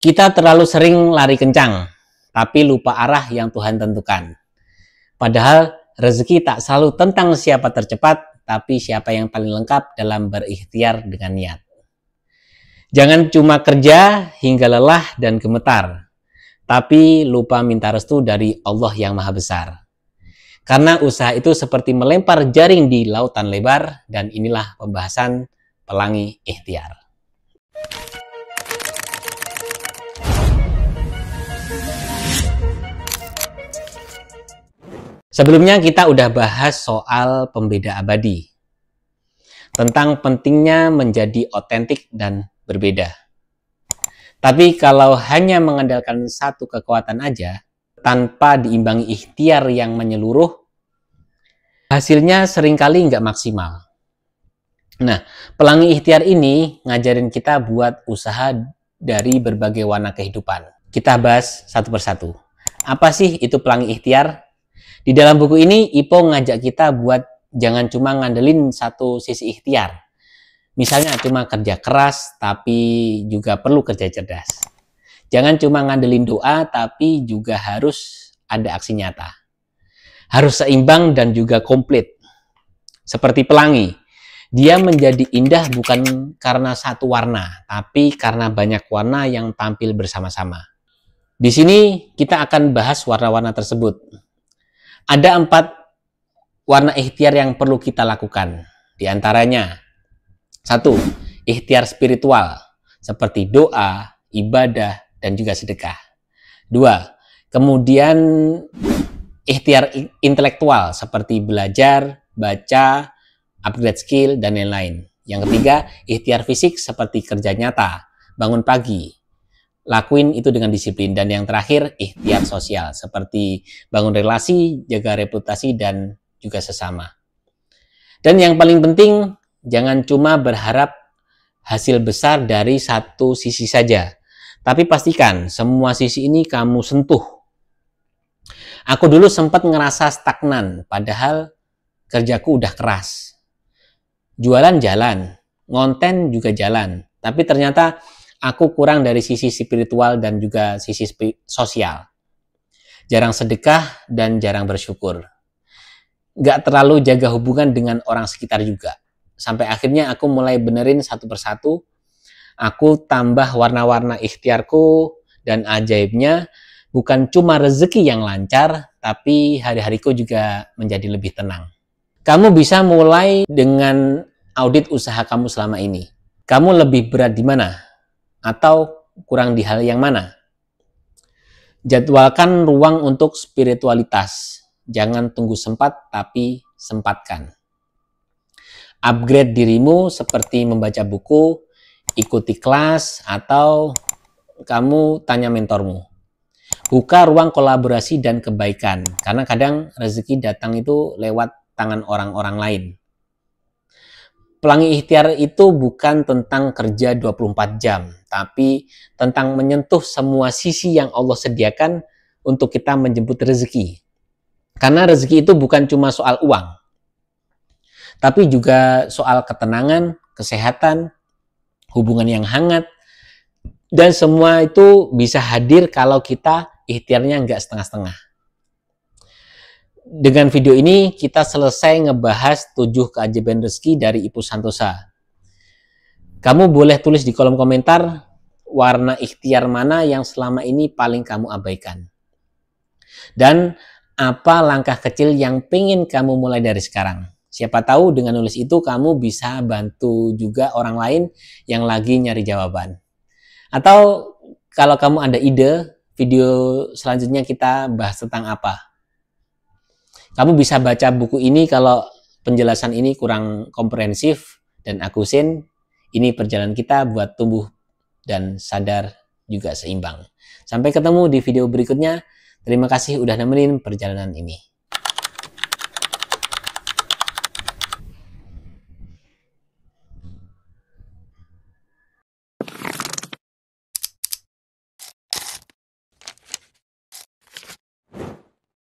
Kita terlalu sering lari kencang, tapi lupa arah yang Tuhan tentukan. Padahal rezeki tak selalu tentang siapa tercepat, tapi siapa yang paling lengkap dalam berikhtiar dengan niat. Jangan cuma kerja hingga lelah dan gemetar, tapi lupa minta restu dari Allah yang Maha Besar. Karena usaha itu seperti melempar jaring di lautan lebar, dan inilah pembahasan Pelangi Ikhtiar. Sebelumnya kita udah bahas soal pembeda abadi, tentang pentingnya menjadi otentik dan berbeda. Tapi kalau hanya mengandalkan satu kekuatan aja, tanpa diimbangi ikhtiar yang menyeluruh, hasilnya seringkali nggak maksimal. Nah, Pelangi Ikhtiar ini ngajarin kita buat usaha dari berbagai warna kehidupan. Kita bahas satu persatu. Apa sih itu Pelangi Ikhtiar? Di dalam buku ini, Ipo ngajak kita buat jangan cuma ngandelin satu sisi ikhtiar. Misalnya cuma kerja keras, tapi juga perlu kerja cerdas. Jangan cuma ngandelin doa, tapi juga harus ada aksi nyata. Harus seimbang dan juga komplit. Seperti pelangi. Dia menjadi indah bukan karena satu warna, tapi karena banyak warna yang tampil bersama-sama. Di sini kita akan bahas warna-warna tersebut. Ada 4 warna ikhtiar yang perlu kita lakukan. Di antaranya, 1. Ikhtiar spiritual, seperti doa, ibadah, dan juga sedekah. 2. Kemudian ikhtiar intelektual seperti belajar, baca, upgrade skill, dan lain-lain. Yang ketiga, ikhtiar fisik seperti kerja nyata, bangun pagi, lakuin itu dengan disiplin. Dan yang terakhir, ikhtiar sosial seperti bangun relasi, jaga reputasi, dan juga sesama. Dan yang paling penting, jangan cuma berharap hasil besar dari satu sisi saja. Tapi pastikan semua sisi ini kamu sentuh. Aku dulu sempat ngerasa stagnan, padahal kerjaku udah keras. Jualan jalan, ngonten juga jalan. Tapi ternyata aku kurang dari sisi spiritual dan juga sisi sosial. Jarang sedekah dan jarang bersyukur. Gak terlalu jaga hubungan dengan orang sekitar juga. Sampai akhirnya aku mulai benerin satu persatu. Aku tambah warna-warna ikhtiarku, dan ajaibnya bukan cuma rezeki yang lancar, tapi hari-hariku juga menjadi lebih tenang. Kamu bisa mulai dengan audit usaha kamu selama ini. Kamu lebih berat di mana? Atau kurang di hal yang mana? Jadwalkan ruang untuk spiritualitas. Jangan tunggu sempat, tapi sempatkan. Upgrade dirimu seperti membaca buku, ikuti kelas, atau kamu tanya mentormu. Buka ruang kolaborasi dan kebaikan, karena kadang rezeki datang itu lewat tangan orang-orang lain. Pelangi Ikhtiar itu bukan tentang kerja 24 jam, tapi tentang menyentuh semua sisi yang Allah sediakan untuk kita menjemput rezeki. Karena rezeki itu bukan cuma soal uang, tapi juga soal ketenangan, kesehatan, hubungan yang hangat, dan semua itu bisa hadir kalau kita ikhtiarnya nggak setengah-setengah. Dengan video ini kita selesai ngebahas 7 keajaiban rezeki dari Ibu Santosa. Kamu boleh tulis di kolom komentar warna ikhtiar mana yang selama ini paling kamu abaikan. Dan apa langkah kecil yang pengen kamu mulai dari sekarang. Siapa tahu dengan nulis itu kamu bisa bantu juga orang lain yang lagi nyari jawaban. Atau kalau kamu ada ide, video selanjutnya kita bahas tentang apa. Kamu bisa baca buku ini kalau penjelasan ini kurang komprehensif dan akusen. Ini perjalanan kita buat tumbuh dan sadar juga seimbang. Sampai ketemu di video berikutnya. Terima kasih udah nemenin perjalanan ini.